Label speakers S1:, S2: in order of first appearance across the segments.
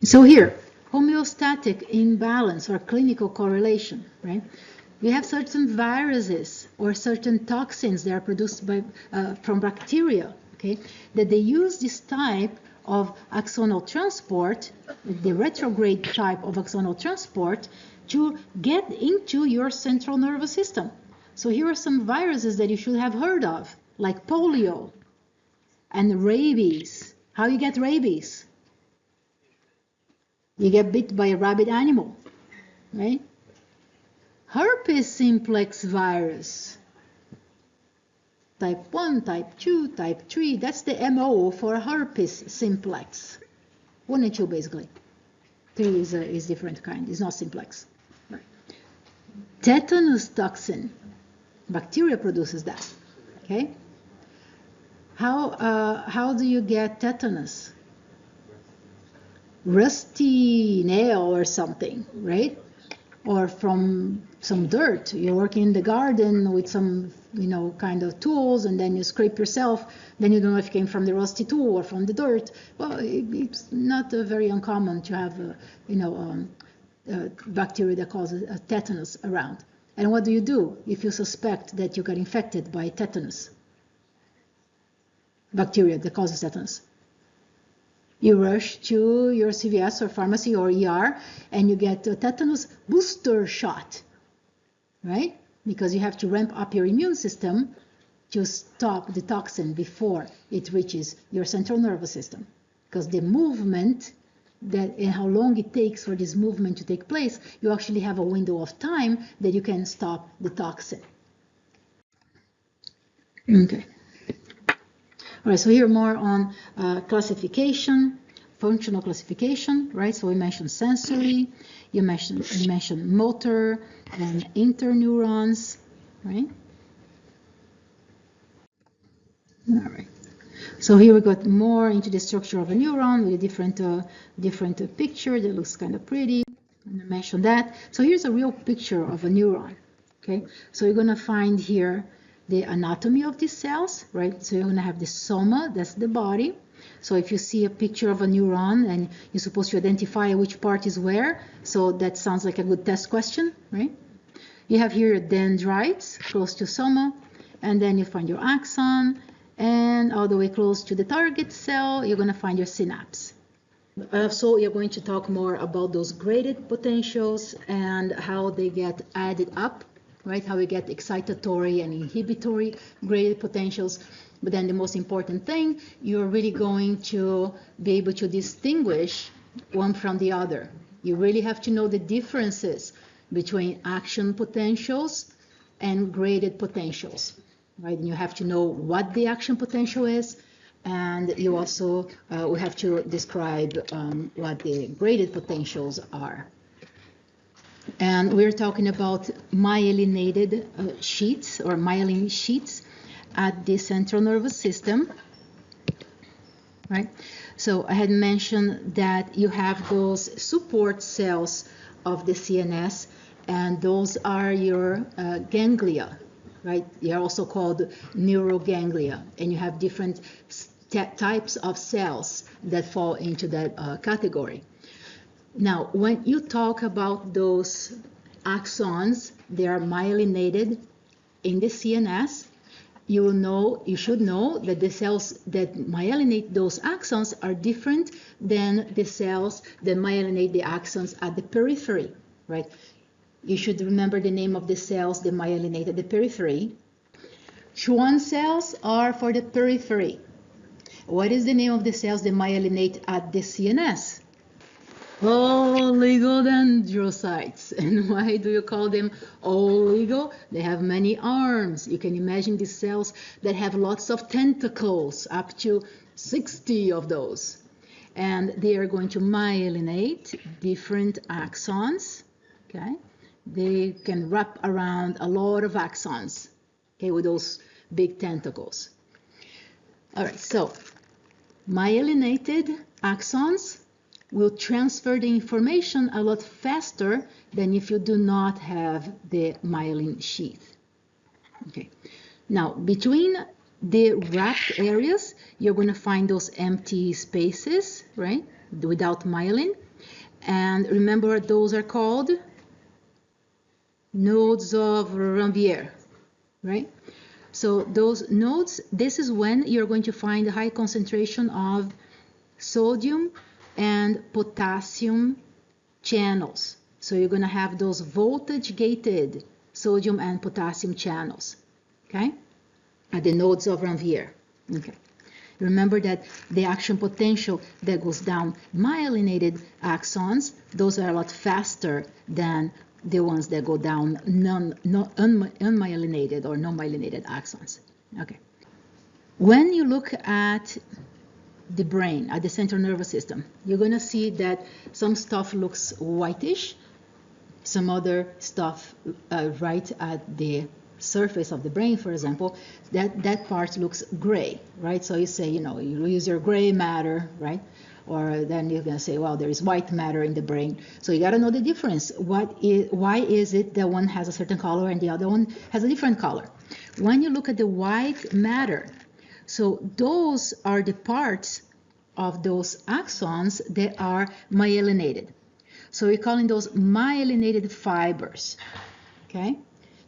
S1: So here, homeostatic imbalance or clinical correlation, right? We have certain viruses or certain toxins that are produced by, from bacteria, okay, that they use this type of axonal transport, the retrograde type of axonal transport, to get into your central nervous system. So here are some viruses that you should have heard of, like polio and rabies. How you get rabies? You get bit by a rabid animal, right? Herpes simplex virus, type 1, type 2, type 3, that's the MO for herpes simplex. 1 and 2 basically. 3 is different kind, it's not simplex. Right. Tetanus toxin, bacteria produces that, okay? How do you get tetanus? Rusty nail or something, right? Or from some dirt. You're working in the garden with some, kind of tools, and then you scrape yourself. Then you don't know if it came from the rusty tool or from the dirt. Well, it's not very uncommon to have, bacteria that causes tetanus around. And what do you do if you suspect that you got infected by tetanus? Bacteria that causes tetanus. You rush to your CVS or pharmacy or ER and you get a tetanus booster shot, right? Because you have to ramp up your immune system to stop the toxin before it reaches your central nervous system. Because the movement, and how long it takes for this movement to take place, you actually have a window of time that you can stop the toxin. Okay. All right, so here more on classification, functional classification, right? So we mentioned sensory, you mentioned motor and interneurons, right? All right. So here we got more into the structure of a neuron with a different picture that looks kind of pretty. I'm gonna mention that. So here's a real picture of a neuron. Okay, so you're gonna find here the anatomy of these cells, right? So you're gonna have the soma, that's the body. So if you see a picture of a neuron and you're supposed to identify which part is where, so that sounds like a good test question, right? You have here dendrites close to soma, and then you find your axon, and all the way close to the target cell, you're gonna find your synapse. So you're going to talk more about those graded potentials and how they get added up, right? How we get excitatory and inhibitory graded potentials. But then the most important thing, you're really going to be able to distinguish one from the other. You really have to know the differences between action potentials and graded potentials, right? And you have to know what the action potential is, and you also will have to describe what the graded potentials are. And we're talking about myelinated sheets or myelin sheets at the central nervous system, right? So I had mentioned that you have those support cells of the CNS, and those are your ganglia, right? They are also called neuroganglia, and you have different types of cells that fall into that category. Now, when you talk about those axons, they are myelinated in the CNS. You should know that the cells that myelinate those axons are different than the cells that myelinate the axons at the periphery, right? You should remember the name of the cells that myelinate at the periphery. Schwann cells are for the periphery. What is the name of the cells that myelinate at the CNS? Oligodendrocytes. And why do you call them oligo? They have many arms. You can imagine these cells that have lots of tentacles, up to 60 of those. And they are going to myelinate different axons, okay? They can wrap around a lot of axons, okay, with those big tentacles. All right, so myelinated axons will transfer the information a lot faster than if you do not have the myelin sheath. Okay. Now, between the wrapped areas, you're going to find those empty spaces, right, without myelin. And remember, those are called nodes of Ranvier, right? So those nodes, this is when you're going to find a high concentration of sodium and potassium channels. So you're going to have those voltage gated sodium and potassium channels, okay, at the nodes of Ranvier. Okay. Remember that the action potential that goes down myelinated axons, those are a lot faster than the ones that go down unmyelinated or non-myelinated axons. Okay. When you look at the brain, at the central nervous system, you're going to see that some stuff looks whitish, some other stuff right at the surface of the brain, for example, that part looks gray, right? So you say, you know, you use your gray matter, right? Or then you're going to say, well, there is white matter in the brain. So you got to know the difference. Why is it that one has a certain color and the other one has a different color? When you look at the white matter, so those are the parts of those axons that are myelinated. So we're calling those myelinated fibers, okay?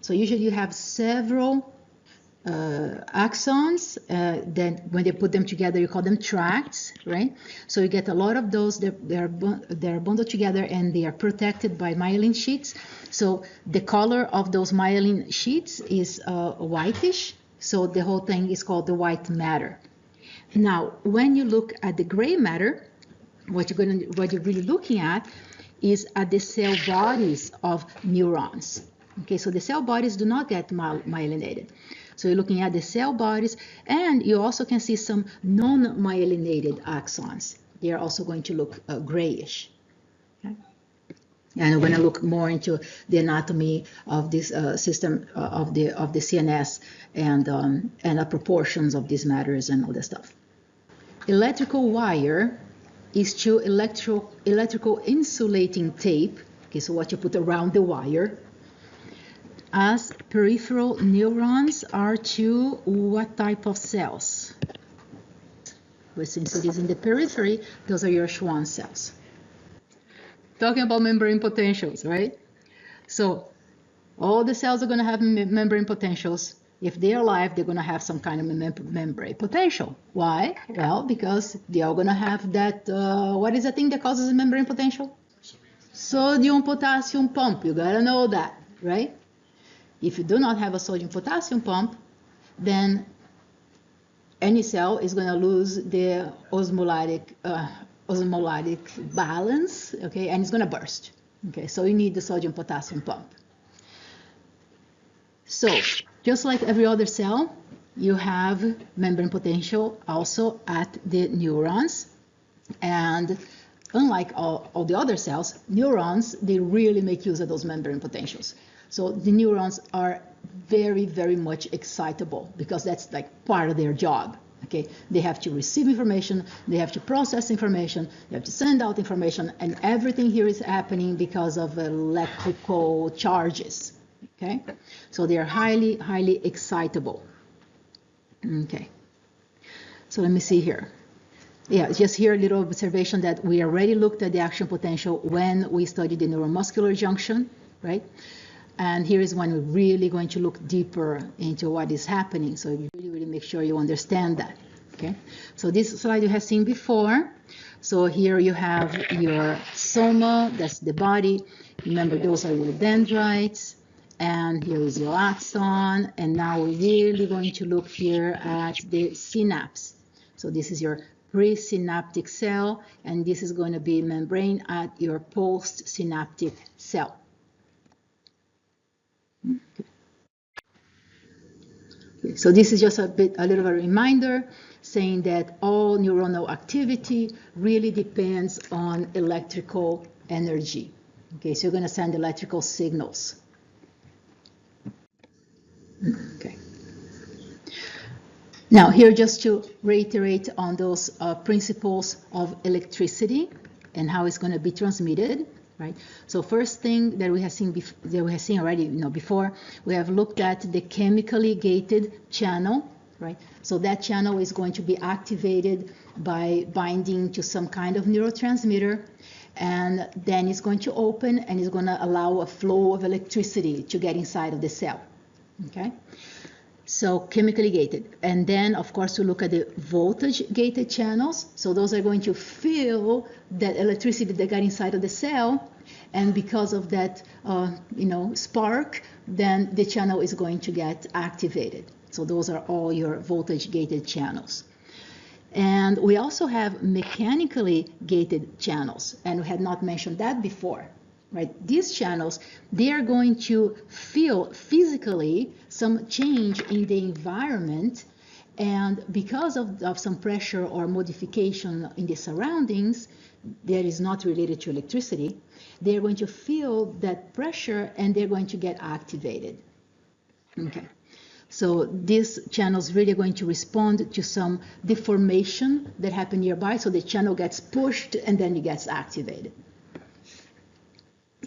S1: So usually you have several axons, then when they put them together, you call them tracts, right? So you get a lot of those, they're bundled together and they are protected by myelin sheets. So the color of those myelin sheets is whitish, so the whole thing is called the white matter. Now, when you look at the gray matter, what you're really looking at is at the cell bodies of neurons. Okay, so the cell bodies do not get myelinated. So you're looking at the cell bodies, and you also can see some non-myelinated axons. They are also going to look grayish. Okay? And we're going to look more into the anatomy of this system of the CNS and the proportions of these matters and all that stuff. Electrical wire is to electrical insulating tape. Okay, so what you put around the wire. As peripheral neurons are to what type of cells? But since it is in the periphery, those are your Schwann cells. Talking about membrane potentials, right? So all the cells are going to have membrane potentials. If they're alive, they're going to have some kind of membrane potential. Why? Well, because they are going to have that, what is the thing that causes a membrane potential? Sodium-potassium pump. You got to know that, right? If you do not have a sodium-potassium pump, then any cell is going to lose the osmolytic balance, okay, and it's going to burst. Okay, so you need the sodium-potassium pump. So, just like every other cell, you have membrane potential also at the neurons. And unlike all the other cells, neurons, they really make use of those membrane potentials. So the neurons are very, very much excitable because that's like part of their job. Okay, they have to receive information, they have to process information, they have to send out information, and everything here is happening because of electrical charges. Okay, so they are highly, highly excitable. Okay, so let me see here. Yeah, just here a little observation that we already looked at the action potential when we studied the neuromuscular junction, right? And here is when we're really going to look deeper into what is happening. So you really make sure you understand that. Okay. So this slide you have seen before. So here you have your soma, that's the body. Remember, those are your dendrites. And here is your axon. And now we're really going to look here at the synapse. So this is your presynaptic cell, and this is going to be membrane at your postsynaptic cell. Okay, so this is just a little reminder saying that all neuronal activity really depends on electrical energy. Okay, so you're going to send electrical signals. Okay. Now here just to reiterate on those principles of electricity and how it's going to be transmitted. Right. So first thing that we have seen already, before, we have looked at the chemically gated channel, right? So that channel is going to be activated by binding to some kind of neurotransmitter, and then it's going to open and it's going to allow a flow of electricity to get inside of the cell, okay? So chemically gated. And then, of course, we look at the voltage gated channels. So those are going to fill that electricity that got inside of the cell. And because of that, spark, then the channel is going to get activated. So those are all your voltage gated channels. And we also have mechanically gated channels. And we had not mentioned that before. Right? These channels, they are going to feel physically some change in the environment, and because of some pressure or modification in the surroundings that is not related to electricity, they're going to feel that pressure and they're going to get activated. Okay. So these channels really are going to respond to some deformation that happened nearby, so the channel gets pushed and then it gets activated.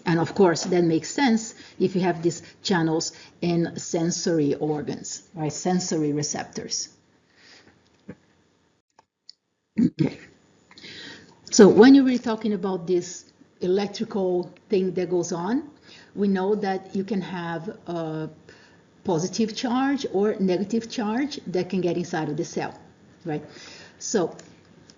S1: And of course, that makes sense if you have these channels in sensory organs, right? Sensory receptors. Okay. So when you're really talking about this electrical thing that goes on, we know that you can have a positive charge or negative charge that can get inside of the cell, right? So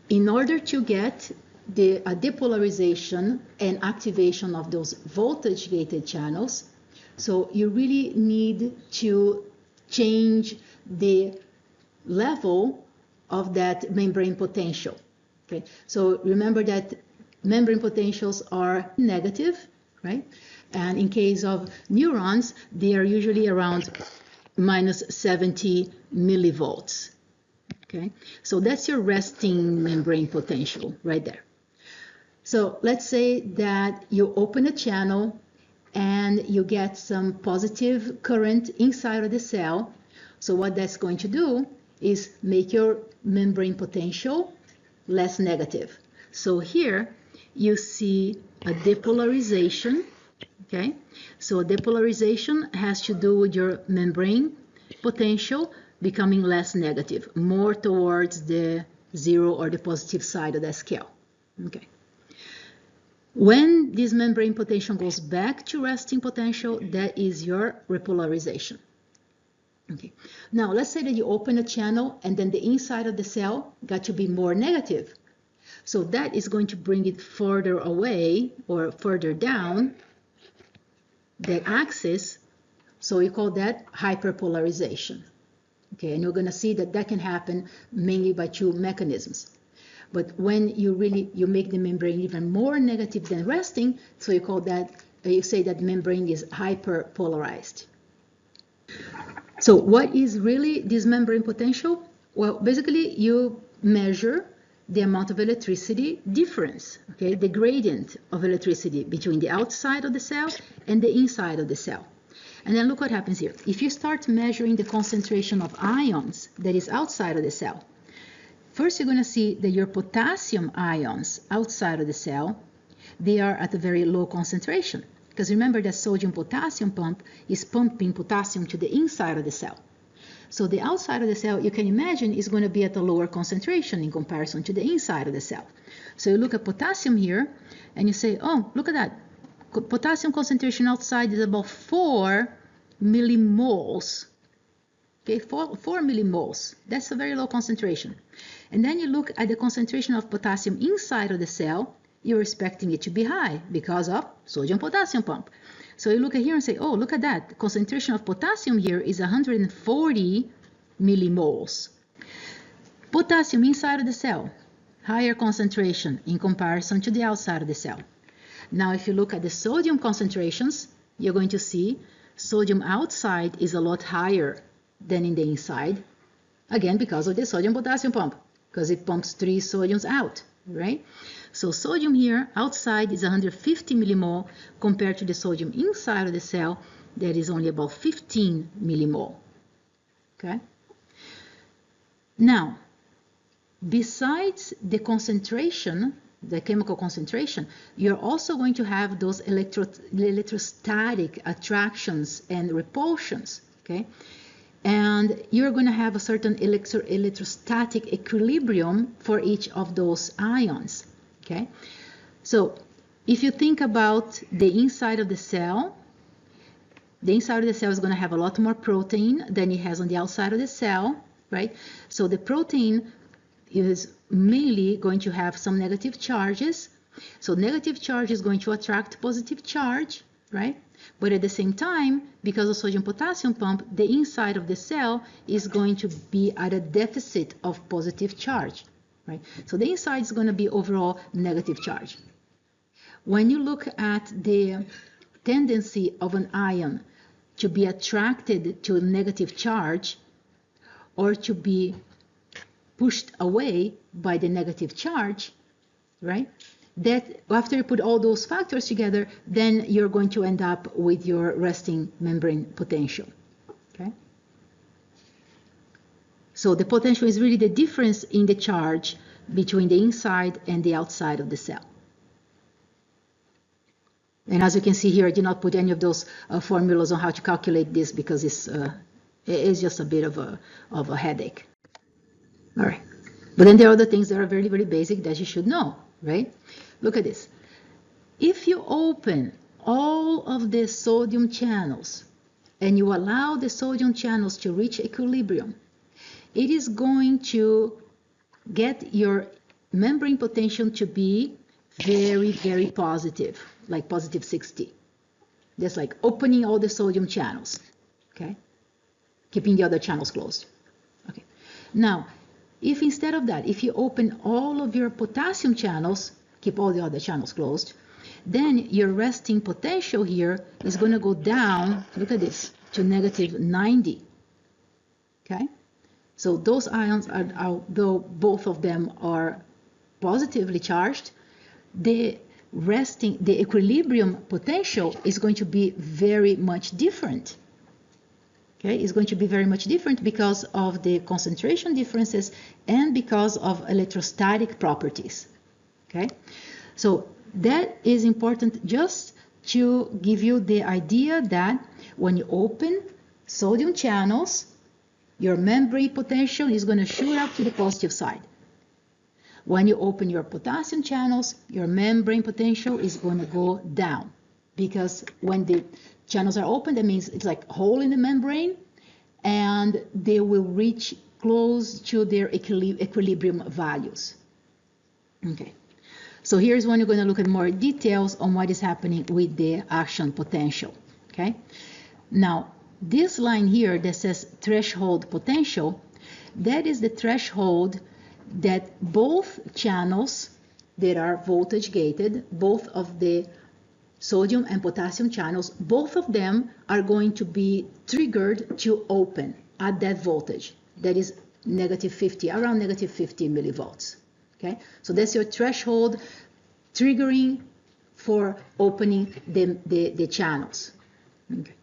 S1: in order to get the depolarization and activation of those voltage gated channels, so you really need to change the level of that membrane potential. Okay, so remember that membrane potentials are negative, right? And in case of neurons, they are usually around minus 70 millivolts. Okay, so that's your resting membrane potential right there. So let's say that you open a channel and you get some positive current inside of the cell. So what that's going to do is make your membrane potential less negative. So here you see a depolarization, okay? So depolarization has to do with your membrane potential becoming less negative, more towards the zero or the positive side of that scale, okay? When this membrane potential goes back to resting potential, that is your repolarization. Okay. Now, let's say that you open a channel and then the inside of the cell got to be more negative. So that is going to bring it further away or further down that axis. So we call that hyperpolarization. Okay, and you're going to see that that can happen mainly by two mechanisms. But when you make the membrane even more negative than resting, so you call that, you say that membrane is hyperpolarized. So what is really this membrane potential? Well, basically you measure the amount of electricity difference, okay, the gradient of electricity between the outside of the cell and the inside of the cell. And then look what happens here. If you start measuring the concentration of ions that is outside of the cell, first, you're going to see that your potassium ions outside of the cell, they are at a very low concentration. Because remember that sodium-potassium pump is pumping potassium to the inside of the cell. So the outside of the cell, you can imagine, is going to be at a lower concentration in comparison to the inside of the cell. So you look at potassium here, and you say, oh, look at that. Potassium concentration outside is about 4 millimoles. Okay, 4 millimoles. That's a very low concentration. And then you look at the concentration of potassium inside of the cell, you're expecting it to be high because of sodium-potassium pump. So you look at here and say, oh, look at that. The concentration of potassium here is 140 millimoles. Potassium inside of the cell, higher concentration in comparison to the outside of the cell. Now, if you look at the sodium concentrations, you're going to see sodium outside is a lot higher than in the inside. Again, because of the sodium-potassium pump, because it pumps 3 sodiums out, right? So sodium here outside is 150 millimole compared to the sodium inside of the cell that is only about 15 millimole, okay? Now, besides the concentration, the chemical concentration, you're also going to have those electrostatic attractions and repulsions, okay? and you're going to have a certain electrostatic equilibrium for each of those ions. Okay, so if you think about the inside of the cell is going to have a lot more protein than it has on the outside of the cell, right? So the protein is mainly going to have some negative charges. So negative charge is going to attract positive charge, right? But at the same time, because of sodium-potassium pump, the inside of the cell is going to be at a deficit of positive charge, right? So the inside is going to be overall negative charge. When you look at the tendency of an ion to be attracted to a negative charge or to be pushed away by the negative charge, right? That after you put all those factors together, then you're going to end up with your resting membrane potential, okay? So the potential is really the difference in the charge between the inside and the outside of the cell. And as you can see here, I did not put any of those formulas on how to calculate this because it's just a bit of a headache. All right. But then there are other things that are very, very basic that you should know, right? Look at this. If you open all of the sodium channels and you allow the sodium channels to reach equilibrium, it is going to get your membrane potential to be very, very positive, like positive 60. That's like opening all the sodium channels, okay? Keeping the other channels closed. Okay. Now, if instead of that, if you open all of your potassium channels, keep all the other channels closed, then your resting potential here is going to go down, look at this, to negative 90. Okay? So those ions, although both of them are positively charged, the equilibrium potential is going to be very much different. Okay, it's going to be very much different because of the concentration differences and because of electrostatic properties. Okay, so that is important just to give you the idea that when you open sodium channels, your membrane potential is going to shoot up to the positive side. When you open your potassium channels, your membrane potential is going to go down, because when the channels are open, that means it's like a hole in the membrane, and they will reach close to their equilibrium values. Okay, so here's when you're going to look at more details on what is happening with the action potential. Okay, now this line here that says threshold potential, that is the threshold that both channels that are voltage gated, both of the sodium and potassium channels, both of them are going to be triggered to open at that voltage. That is negative 50, around negative 50 millivolts. Okay, so that's your threshold triggering for opening the channels. Okay.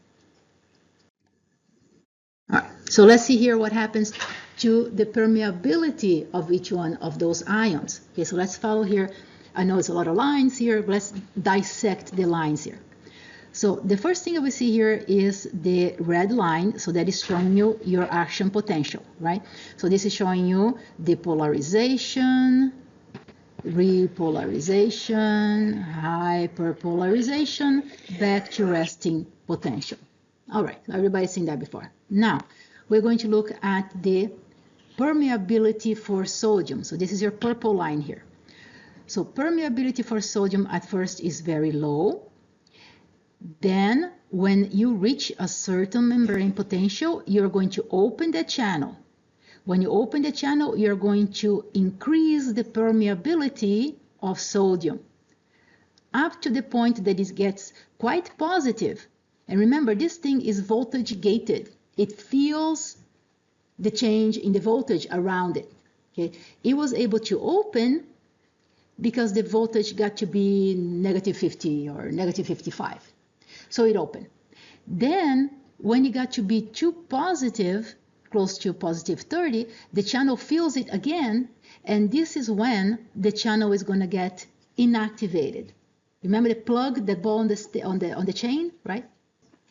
S1: All right, so let's see here what happens to the permeability of each one of those ions. Okay, so let's follow here. I know it's a lot of lines here, but let's dissect the lines here. So the first thing that we see here is the red line. So that is showing you your action potential, right? So this is showing you depolarization, repolarization, hyperpolarization, back to resting potential. All right, everybody's seen that before. Now, we're going to look at the permeability for sodium. So this is your purple line here. So permeability for sodium at first is very low. Then when you reach a certain membrane potential, you're going to open the channel. When you open the channel, you're going to increase the permeability of sodium up to the point that it gets quite positive. And remember, this thing is voltage gated. It feels the change in the voltage around it. Okay, it was able to open because the voltage got to be negative 50 or negative 55. So it opened. Then when it got to be too positive, close to positive 30, the channel feels it again, and this is when the channel is going to get inactivated. Remember the plug, that ball on the chain, right?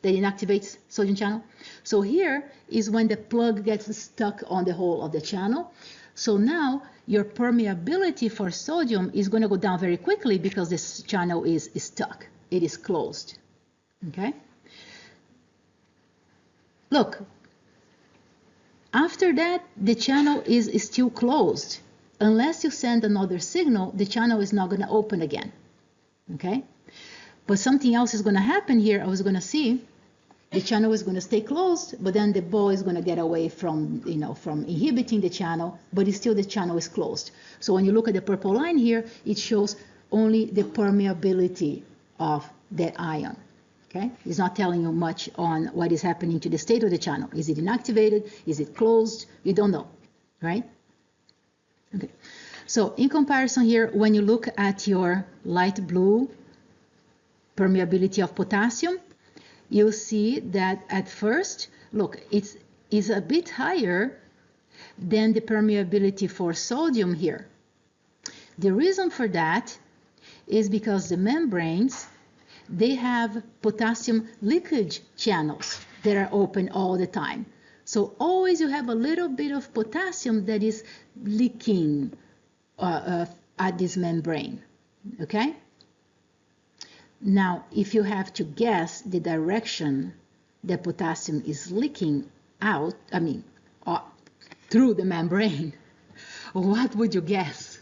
S1: that inactivates sodium channel. So here is when the plug gets stuck on the hole of the channel. So now your permeability for sodium is going to go down very quickly because this channel is stuck. It is closed. Okay? Look, after that, the channel is still closed. Unless you send another signal, the channel is not going to open again. Okay? But something else is going to happen here. I was going to see the channel is going to stay closed, but then the ball is going to get away from, from inhibiting the channel, but it's still the channel is closed. So when you look at the purple line here, it shows only the permeability of that ion. Okay? It's not telling you much on what is happening to the state of the channel. Is it inactivated? Is it closed? You don't know, right? Okay. So in comparison here, when you look at your light blue permeability of potassium, you'll see that at first, look, it's a bit higher than the permeability for sodium here. The reason for that is because the membranes, they have potassium leakage channels that are open all the time. So always you have a little bit of potassium that is leaking at this membrane, okay? Now, if you have to guess the direction that potassium is leaking out, through the membrane, what would you guess?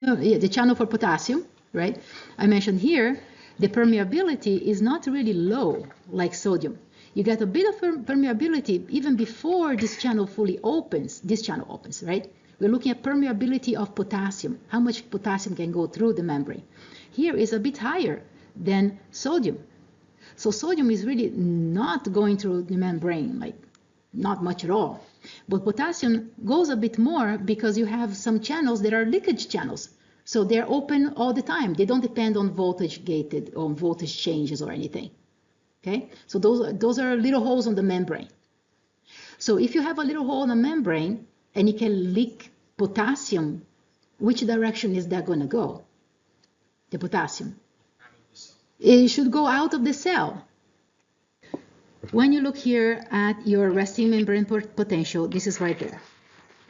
S1: The channel for potassium, right? I mentioned here, the permeability is not really low like sodium. You get a bit of permeability even before this channel fully opens. This channel opens, right? We're looking at permeability of potassium, how much potassium can go through the membrane. Here is a bit higher than sodium. So sodium is really not going through the membrane, like not much at all. But potassium goes a bit more because you have some channels that are leakage channels. So they're open all the time. They don't depend on voltage gated, on voltage changes or anything. Okay? So those are little holes on the membrane. So if you have a little hole in the membrane and it can leak potassium, which direction is that going to go? The potassium. It should go out of the cell. When you look here at your resting membrane potential, this is right there.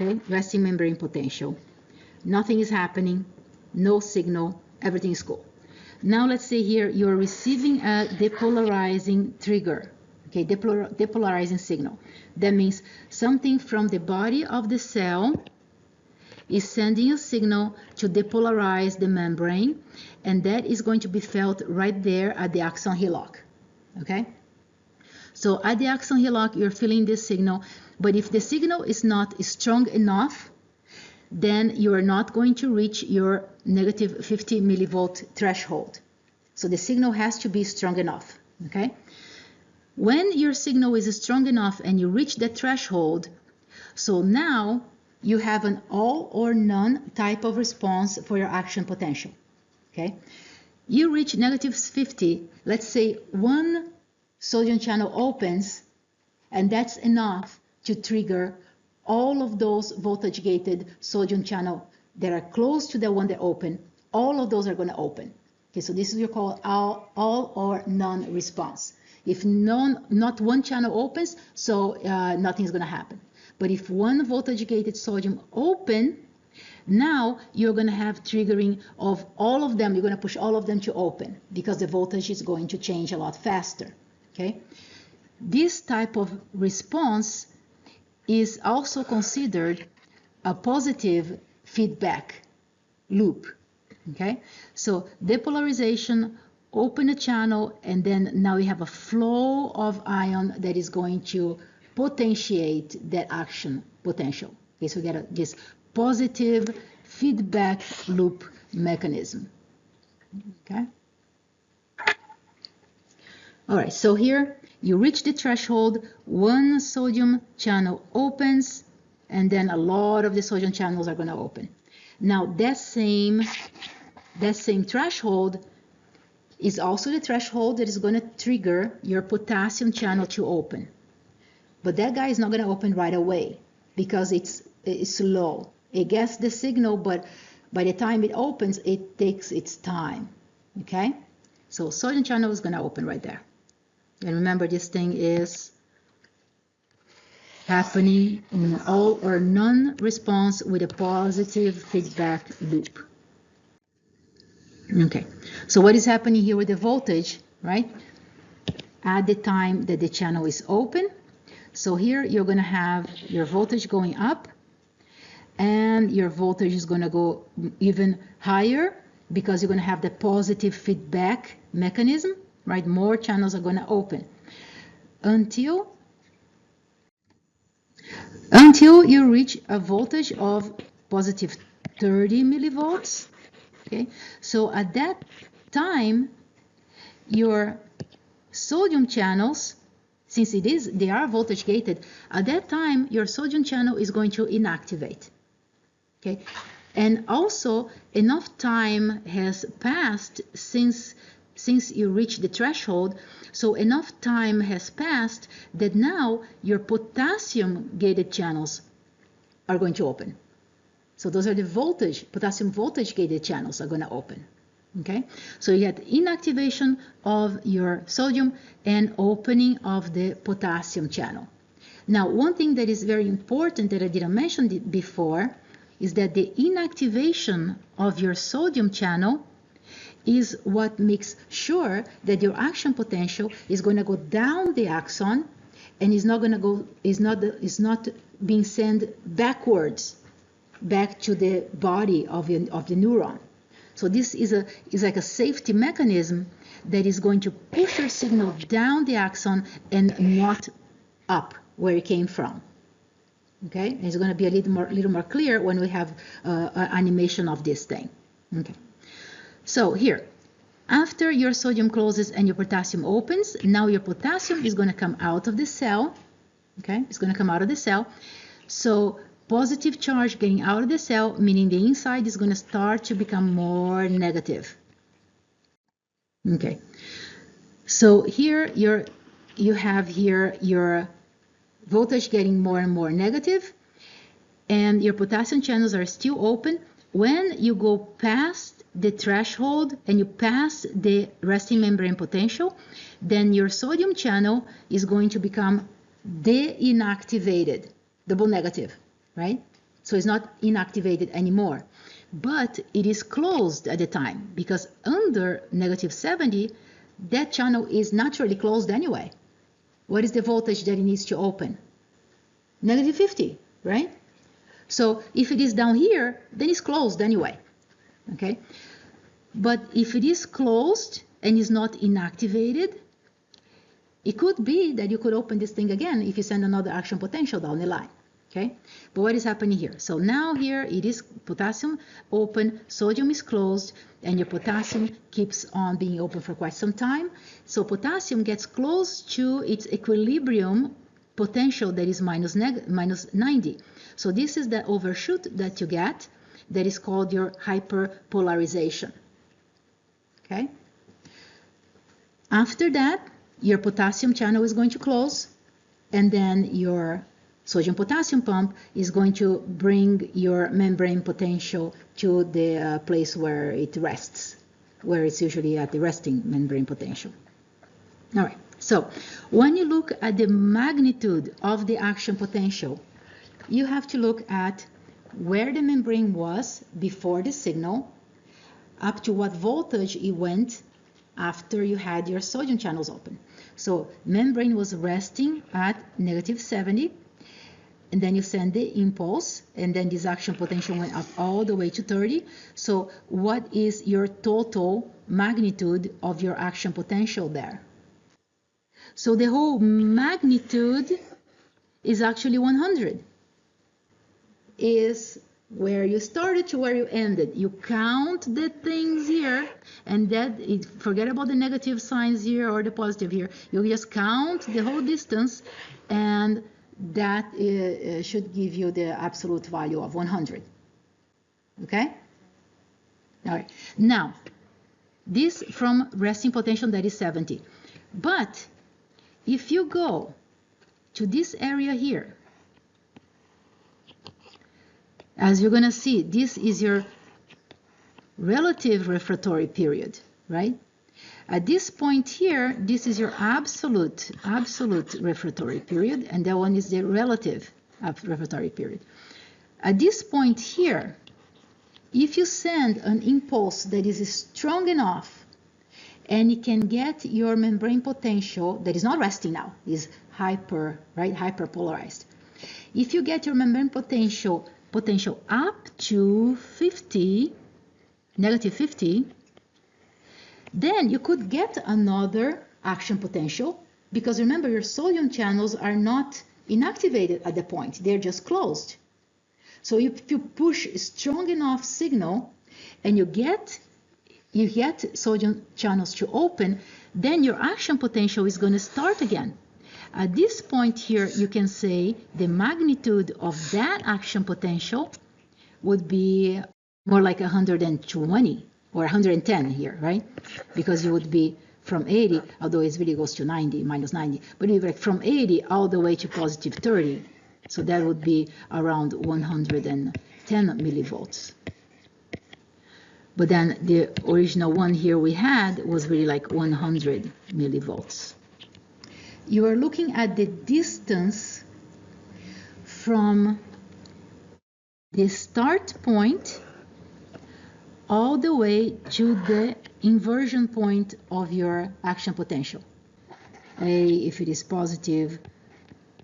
S1: Okay? Resting membrane potential. Nothing is happening, no signal, everything is cool. Now let's say here you're receiving a depolarizing trigger, okay, depolarizing signal. That means something from the body of the cell is sending a signal to depolarize the membrane, and that is going to be felt right there at the axon hillock, okay? So at the axon hillock, you're feeling this signal, but if the signal is not strong enough, then you are not going to reach your negative 50 millivolt threshold. So the signal has to be strong enough, okay? When your signal is strong enough and you reach the threshold, so now you have an all or none type of response for your action potential, okay? You reach negative 50, let's say one sodium channel opens, and that's enough to trigger all of those voltage-gated sodium channels that are close to the one that open, all of those are going to open. Okay, so this is your called all or none response. If not one channel opens, so nothing's going to happen. But if one voltage-gated sodium open, now you're going to have triggering of all of them. You're going to push all of them to open because the voltage is going to change a lot faster. Okay, this type of response is also considered a positive feedback loop. Okay, so depolarization, open a channel, and then now we have a flow of ion that is going to potentiate that action potential. Okay, so we get this positive feedback loop mechanism. Okay. All right, so here you reach the threshold, one sodium channel opens, and then a lot of the sodium channels are going to open. Now that same threshold is also the threshold that is going to trigger your potassium channel to open. But that guy is not going to open right away because it's slow. It gets the signal, but by the time it opens, it takes its time. Okay? So sodium channel is going to open right there. And remember, this thing is happening in all or none response with a positive feedback loop. Okay, so what is happening here with the voltage, right? At the time that the channel is open. So here you're going to have your voltage going up, and your voltage is going to go even higher because you're going to have the positive feedback mechanism, right? More channels are going to open until you reach a voltage of positive 30 millivolts. Okay, so at that time, your sodium channels, since they are voltage gated, at that time your sodium channel is going to inactivate. Okay, and also enough time has passed since you reach the threshold, so enough time has passed that now your potassium gated channels are going to open. So those are the potassium voltage gated channels are going to open. Okay, so you had inactivation of your sodium and opening of the potassium channel. Now, one thing that is very important that I didn't mention before is that the inactivation of your sodium channel is what makes sure that your action potential is going to go down the axon and is not being sent backwards back to the body of the neuron. So this is like a safety mechanism that is going to push your signal down the axon and not up where it came from. Okay, and it's going to be a little more clear when we have an animation of this thing. Okay, so here, after your sodium closes and your potassium opens, now your potassium is going to come out of the cell. Okay, it's going to come out of the cell. So positive charge getting out of the cell, meaning the inside is going to start to become more negative. Okay, so here you have here your voltage getting more and more negative, and your potassium channels are still open. When you go past the threshold and you pass the resting membrane potential, then your sodium channel is going to become de-inactivated, double negative, right? So it's not inactivated anymore, but it is closed at the time because under negative 70, that channel is naturally closed anyway. What is the voltage that it needs to open? Negative 50, right? So if it is down here, then it's closed anyway, okay? But if it is closed and is not inactivated, it could be that you could open this thing again if you send another action potential down the line, okay? But what is happening here? So now here it is potassium open, sodium is closed, and your potassium keeps on being open for quite some time. So potassium gets close to its equilibrium potential that is minus 90. So this is the overshoot that you get that is called your hyperpolarization. Okay? After that, your potassium channel is going to close, and then your sodium potassium pump is going to bring your membrane potential to the place where it rests, where it's usually at the resting membrane potential. All right, so when you look at the magnitude of the action potential, you have to look at where the membrane was before the signal, up to what voltage it went after you had your sodium channels open. So membrane was resting at negative 70, and then you send the impulse, and then this action potential went up all the way to 30. So what is your total magnitude of your action potential there? So the whole magnitude is actually 100. Is where you started to where you ended. You count the things here, and forget about the negative signs here or the positive here. You just count the whole distance, and that should give you the absolute value of 100. Okay? All right. Now, this from resting potential, that is 70. But if you go to this area here, as you're going to see, this is your relative refractory period, right? At this point here, this is your absolute refractory period, and that one is the relative refractory period. At this point here, if you send an impulse that is strong enough and it can get your membrane potential that is not resting now, is hyperpolarized. If you get your membrane potential up to 50, negative 50, then you could get another action potential, because remember, your sodium channels are not inactivated at the point, they're just closed. So if you push a strong enough signal and you get sodium channels to open, then your action potential is going to start again. At this point here, you can say the magnitude of that action potential would be more like 120 or 110 here, right? Because you would be from 80, although it really goes to 90, minus 90, but you're like from 80 all the way to positive 30. So that would be around 110 millivolts. But then the original one here we had was really like 100 millivolts. You are looking at the distance from the start point all the way to the inversion point of your action potential. A, if it is positive,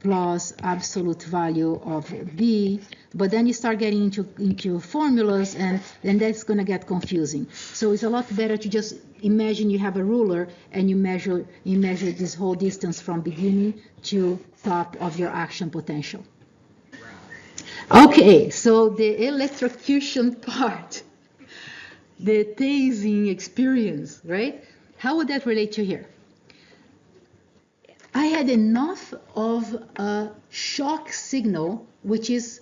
S1: plus absolute value of B, but then you start getting into formulas, and then that's going to get confusing. So it's a lot better to just imagine you have a ruler and you measure this whole distance from beginning to top of your action potential. Okay, so the electrocution part, the tasing experience, right? How would that relate to here? I had enough of a shock signal, which is,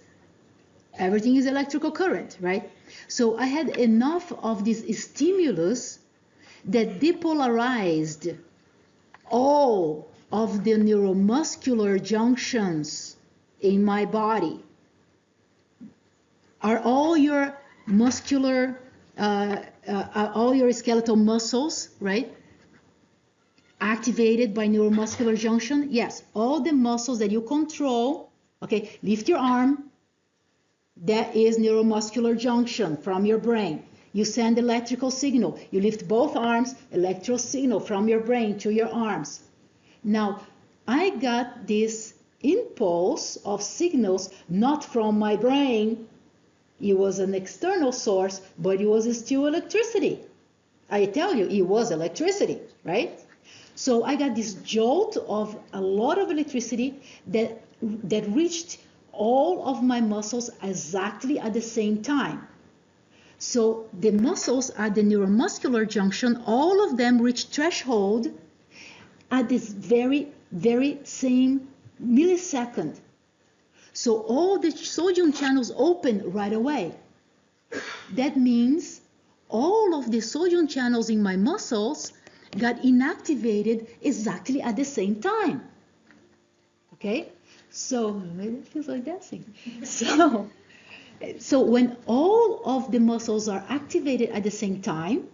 S1: everything is electrical current, right? So I had enough of this stimulus that depolarized all of the neuromuscular junctions in my body. Are all your muscular, all your skeletal muscles, right, activated by neuromuscular junction? Yes, all the muscles that you control, okay, lift your arm, that is neuromuscular junction from your brain. You send electrical signal, you lift both arms, electrical signal from your brain to your arms. Now, I got this impulse of signals not from my brain, it was an external source, but it was still electricity. I tell you, it was electricity, right? So I got this jolt of a lot of electricity that reached all of my muscles exactly at the same time. So the muscles at the neuromuscular junction, all of them reached threshold at this very, very same millisecond. So all the sodium channels open right away. That means all of the sodium channels in my muscles got inactivated exactly at the same time. Okay? So it feels like dancing. So when all of the muscles are activated at the same time,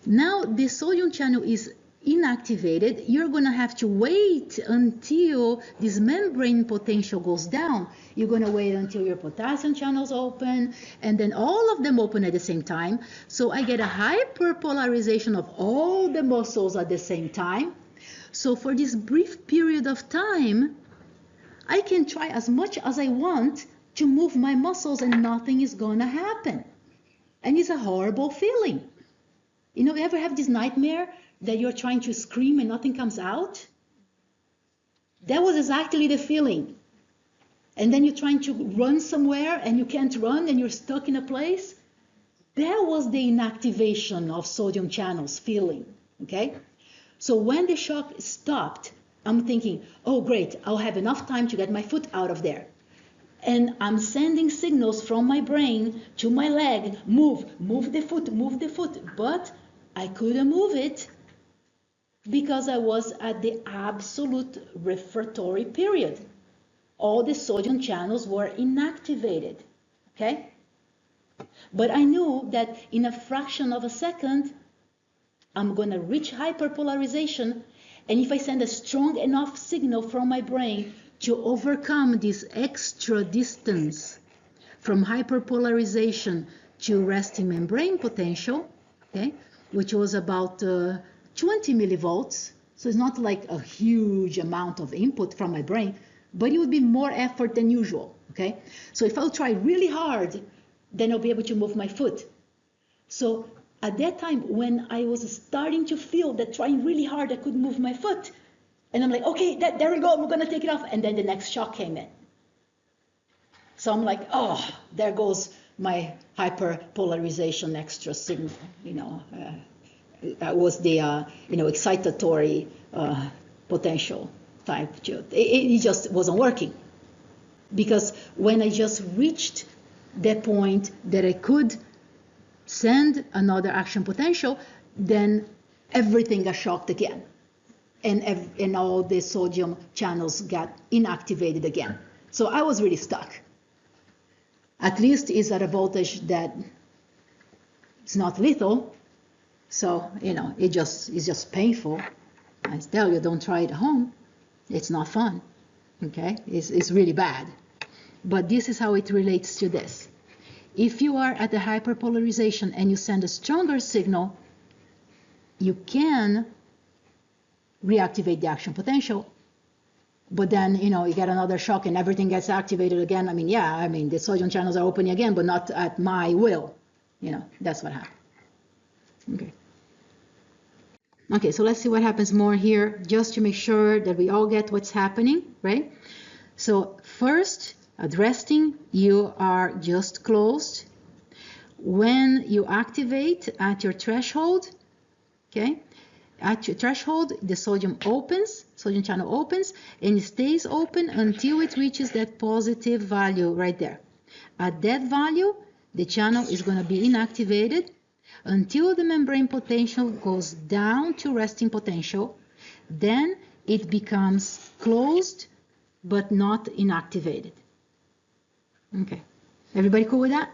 S1: now the sodium channel is inactivated. You're going to have to wait until this membrane potential goes down. You're going to wait until your potassium channels open, and then all of them open at the same time. So I get a hyperpolarization of all the muscles at the same time. So for this brief period of time, I can try as much as I want to move my muscles and nothing is going to happen. And it's a horrible feeling. You know, you ever have this nightmare that you're trying to scream and nothing comes out? That was exactly the feeling. And then you're trying to run somewhere and you can't run and you're stuck in a place. That was the inactivation of sodium channels feeling, okay? So when the shock stopped, I'm thinking, oh great, I'll have enough time to get my foot out of there. And I'm sending signals from my brain to my leg, move the foot, but I couldn't move it because I was at the absolute refractory period. All the sodium channels were inactivated, okay? But I knew that in a fraction of a second, I'm going to reach hyperpolarization. And if I send a strong enough signal from my brain to overcome this extra distance from hyperpolarization to resting membrane potential, okay, which was about 20 millivolts. So it's not like a huge amount of input from my brain, but it would be more effort than usual, okay? So if I'll try really hard, then I'll be able to move my foot. So at that time, when I was starting to feel that trying really hard, I could move my foot. And I'm like, okay, there we go, we're gonna take it off. And then the next shock came in. So I'm like, oh, there goes my hyperpolarization extra signal, that was the, excitatory potential type. It just wasn't working. Because when I just reached that point that I could send another action potential, then everything got shocked again. And all the sodium channels got inactivated again. So I was really stuck. At least it's at a voltage that it's not lethal. So, it's just painful. I tell you, don't try it at home. It's not fun, okay? It's really bad. But this is how it relates to this. If you are at the hyperpolarization and you send a stronger signal, you can reactivate the action potential, but then, you get another shock and everything gets activated again. The sodium channels are opening again, but not at my will. That's what happened. Okay. Okay, so let's see what happens more here, just to make sure that we all get what's happening, right? So first, at resting, you are just closed. When you activate at your threshold, okay, at your threshold, the sodium channel opens, and it stays open until it reaches that positive value right there. At that value, the channel is going to be inactivated until the membrane potential goes down to resting potential. Then it becomes closed, but not inactivated. Okay, everybody cool with that?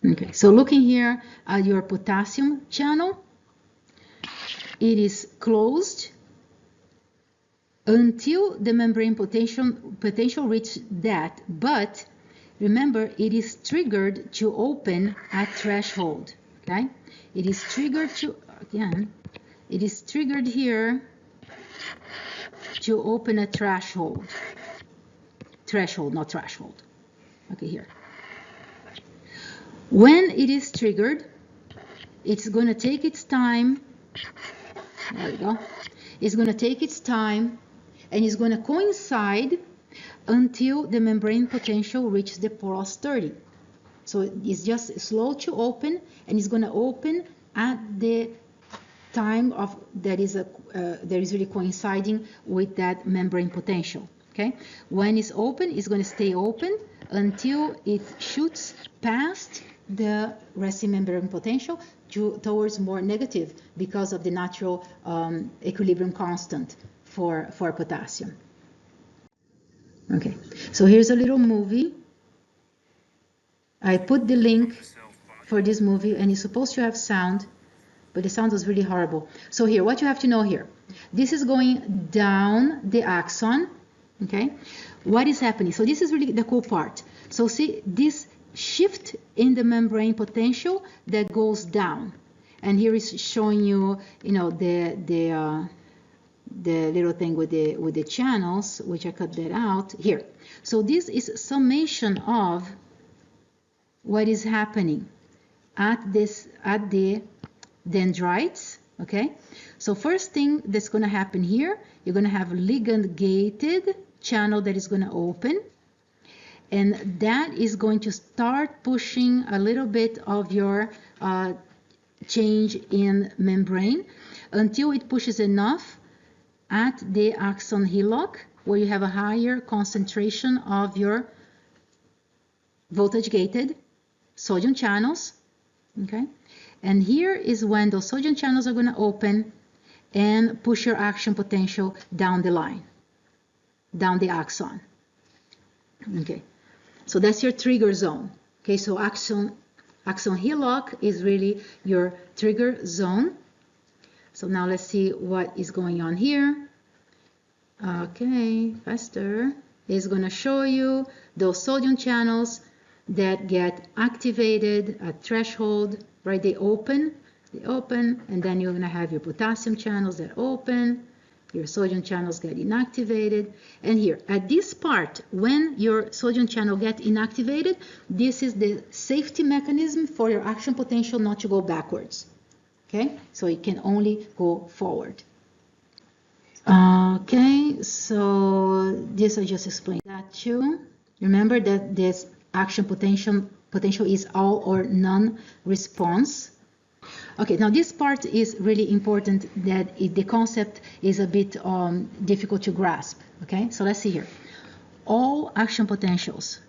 S1: Okay, so looking here at your potassium channel, it is closed until the membrane potential reaches that, but remember, it is triggered to open at threshold, okay? It is triggered here to open a threshold. Threshold, not threshold. Okay, here. When it is triggered, it's going to take its time. There we go. It's going to take its time, and it's going to coincide until the membrane potential reaches the plus 30. So it's just slow to open, and it's going to open at the time of that is really coinciding with that membrane potential. Okay, when it's open, it's going to stay open until it shoots past the resting membrane potential towards more negative because of the natural equilibrium constant for potassium. Okay, so here's a little movie. I put the link for this movie, and it's supposed to have sound, but the sound was really horrible. So here, what you have to know here, this is going down the axon, okay? What is happening? So this is really the cool part. So see this shift in the membrane potential that goes down. And here is showing you, the little thing with the channels, which I cut that out here. So this is summation of what is happening at the dendrites, okay? So first thing that's going to happen here, you're going to have a ligand-gated channel that is going to open, and that is going to start pushing a little bit of your change in membrane until it pushes enough at the axon hillock, where you have a higher concentration of your voltage-gated sodium channels, okay? And here is when those sodium channels are going to open and push your action potential down the line, down the axon, okay? So that's your trigger zone, okay? So axon axon hillock is really your trigger zone. So now let's see what is going on here. Okay, faster. It's going to show you those sodium channels that get activated at threshold, right? They open, and then you're going to have your potassium channels that open, your sodium channels get inactivated. And here, at this part, when your sodium channel get inactivated, this is the safety mechanism for your action potential not to go backwards. Okay, so it can only go forward. Okay, so this I just explained that too. Remember that this action potential is all or none response. Okay, now this part is really important, that the concept is a bit difficult to grasp. Okay, so let's see here. All action potentials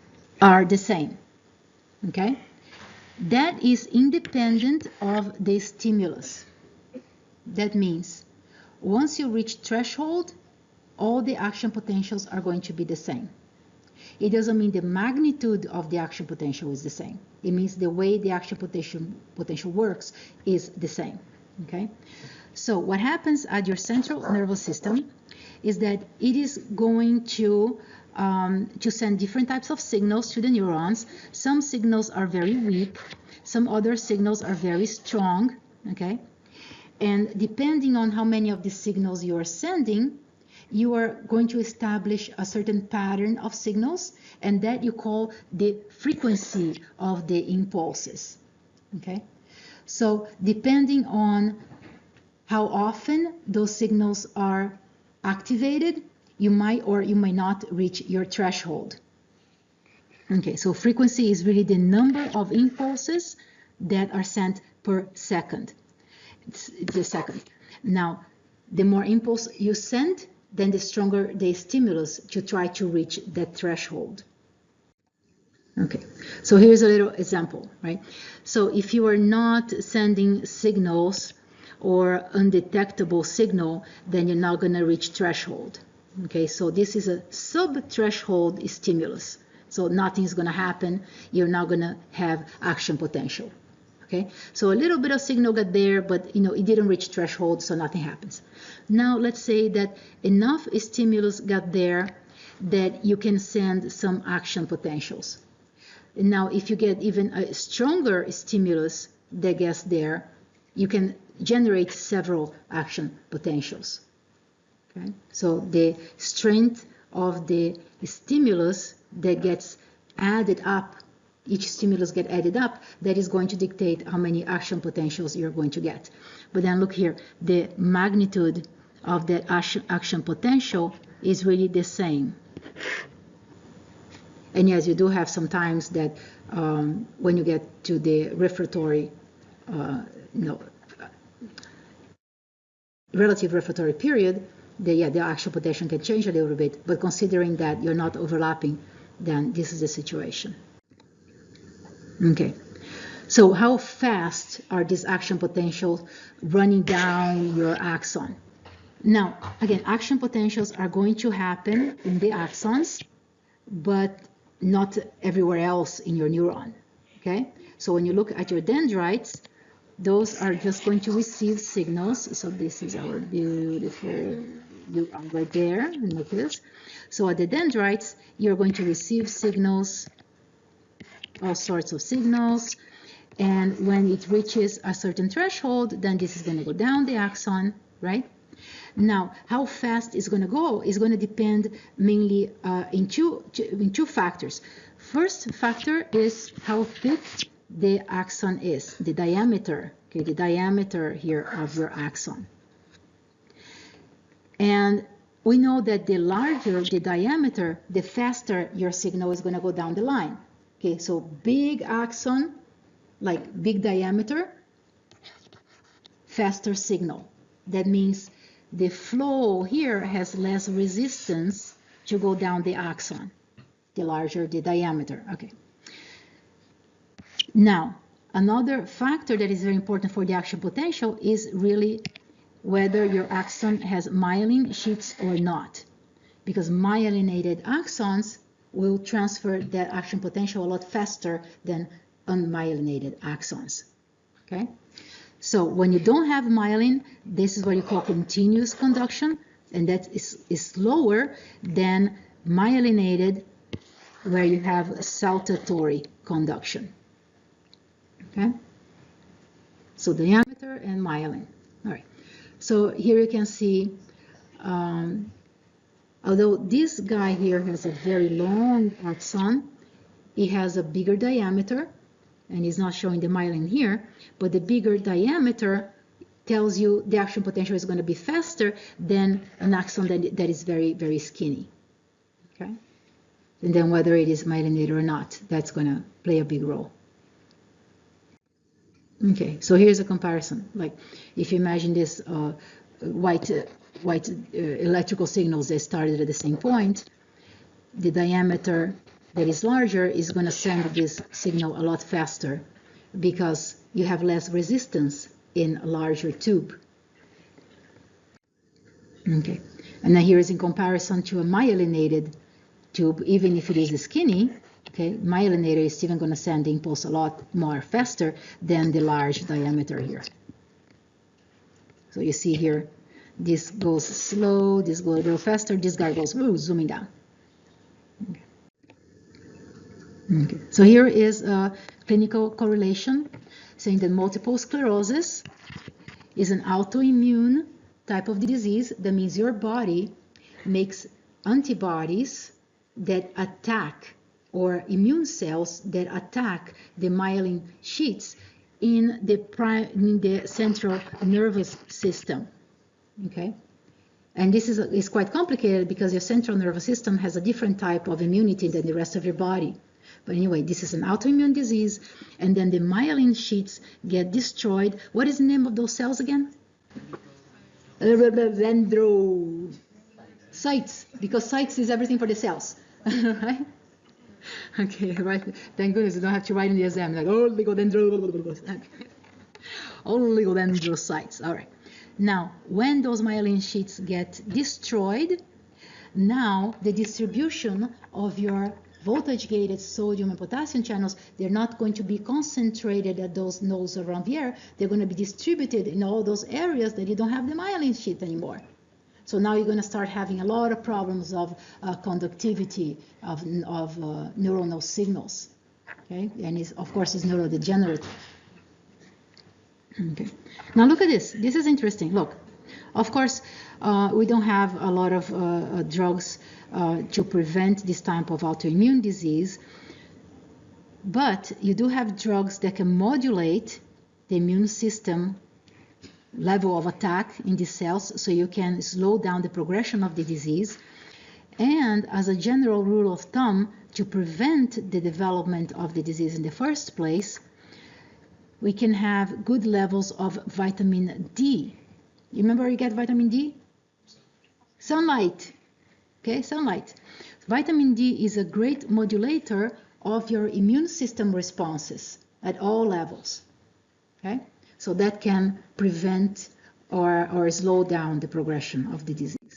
S1: are the same. Okay, that is independent of the stimulus. That means once you reach threshold, all the action potentials are going to be the same. It doesn't mean the magnitude of the action potential is the same. It means the way the action potential works is the same. Okay? So what happens at your central nervous system is that it is going to send different types of signals to the neurons. Some signals are very weak. Some other signals are very strong. Okay? And depending on how many of these signals you are sending, you are going to establish a certain pattern of signals, and that you call the frequency of the impulses. Okay? So depending on how often those signals are activated, you might or you might not reach your threshold. Okay, so frequency is really the number of impulses that are sent per second. It's the second. Now, the more impulse you send, then the stronger the stimulus to try to reach that threshold. Okay, so here's a little example, right? So if you are not sending signals or undetectable signal, then you're not going to reach threshold. Okay, so this is a sub-threshold stimulus. So nothing's going to happen. You're not going to have action potential. Okay, so a little bit of signal got there, but it didn't reach threshold, so nothing happens. Now let's say that enough stimulus got there that you can send some action potentials. And now if you get even a stronger stimulus that gets there, you can generate several action potentials. Okay, so the strength of the stimulus that gets added up, each stimulus get added up, that is going to dictate how many action potentials you're going to get. But then look here, the magnitude of that action potential is really the same. And yes, you do have sometimes that when you get to the refractory, relative refractory period, the action potential can change a little bit. But considering that you're not overlapping, then this is the situation. Okay, so how fast are these action potentials running down your axon? Now, again, action potentials are going to happen in the axons, but not everywhere else in your neuron. Okay, so when you look at your dendrites, those are just going to receive signals. So this is our beautiful neuron right there, and look at this. So at the dendrites, you're going to receive signals, all sorts of signals, and when it reaches a certain threshold, then this is going to go down the axon, right? Now, how fast it's going to go is going to depend mainly in two factors. First factor is how thick the axon is, the diameter, okay, the diameter here of your axon. And we know that the larger the diameter, the faster your signal is going to go down the line. Okay, so big axon, like big diameter, faster signal. That means the flow here has less resistance to go down the axon, the larger the diameter. Okay. Now, another factor that is very important for the action potential is really whether your axon has myelin sheets or not. Because myelinated axons will transfer that action potential a lot faster than unmyelinated axons. Okay, so when you don't have myelin, this is what you call continuous conduction, and that is slower than myelinated, where you have saltatory conduction. Okay, so diameter and myelin. All right, so here you can see, although this guy here has a very long axon, he has a bigger diameter, and he's not showing the myelin here, but the bigger diameter tells you the action potential is going to be faster than an axon that is very, very skinny. Okay? And then whether it is myelinated or not, that's going to play a big role. Okay, so here's a comparison. Like if you imagine this white electrical signals that started at the same point, the diameter that is larger is going to send this signal a lot faster because you have less resistance in a larger tube. Okay, and then here is in comparison to a myelinated tube, even if it is skinny, okay, myelinator is even going to send the impulse a lot more faster than the large diameter here. So you see here, this goes slow, this goes a little faster, this guy goes zooming down. Okay. Okay. So here is a clinical correlation saying that multiple sclerosis is an autoimmune type of disease. That means your body makes antibodies that attack, or immune cells that attack the myelin sheaths in the central nervous system. Okay, and this is quite complicated because your central nervous system has a different type of immunity than the rest of your body. But anyway, this is an autoimmune disease, and then the myelin sheaths get destroyed. What is the name of those cells again? Dendrocytes, because cytes is everything for the cells, right? Okay, right. Thank goodness you don't have to write in the exam like oligodendrocytes. All right. Now, when those myelin sheaths get destroyed, now the distribution of your voltage-gated sodium and potassium channels, they're not going to be concentrated at those nodes around here. They're going to be distributed in all those areas that you don't have the myelin sheath anymore. So now you're going to start having a lot of problems of conductivity of neuronal signals. Okay, and of course it's neurodegenerative. Okay, now look at this. This is interesting. Look, of course we don't have a lot of drugs to prevent this type of autoimmune disease, but you do have drugs that can modulate the immune system level of attack in the cells, so you can slow down the progression of the disease. And as a general rule of thumb, to prevent the development of the disease in the first place, we can have good levels of vitamin D. You remember where you get vitamin D? Sunlight. Okay, sunlight. Vitamin D is a great modulator of your immune system responses at all levels. Okay, so that can prevent or slow down the progression of the disease.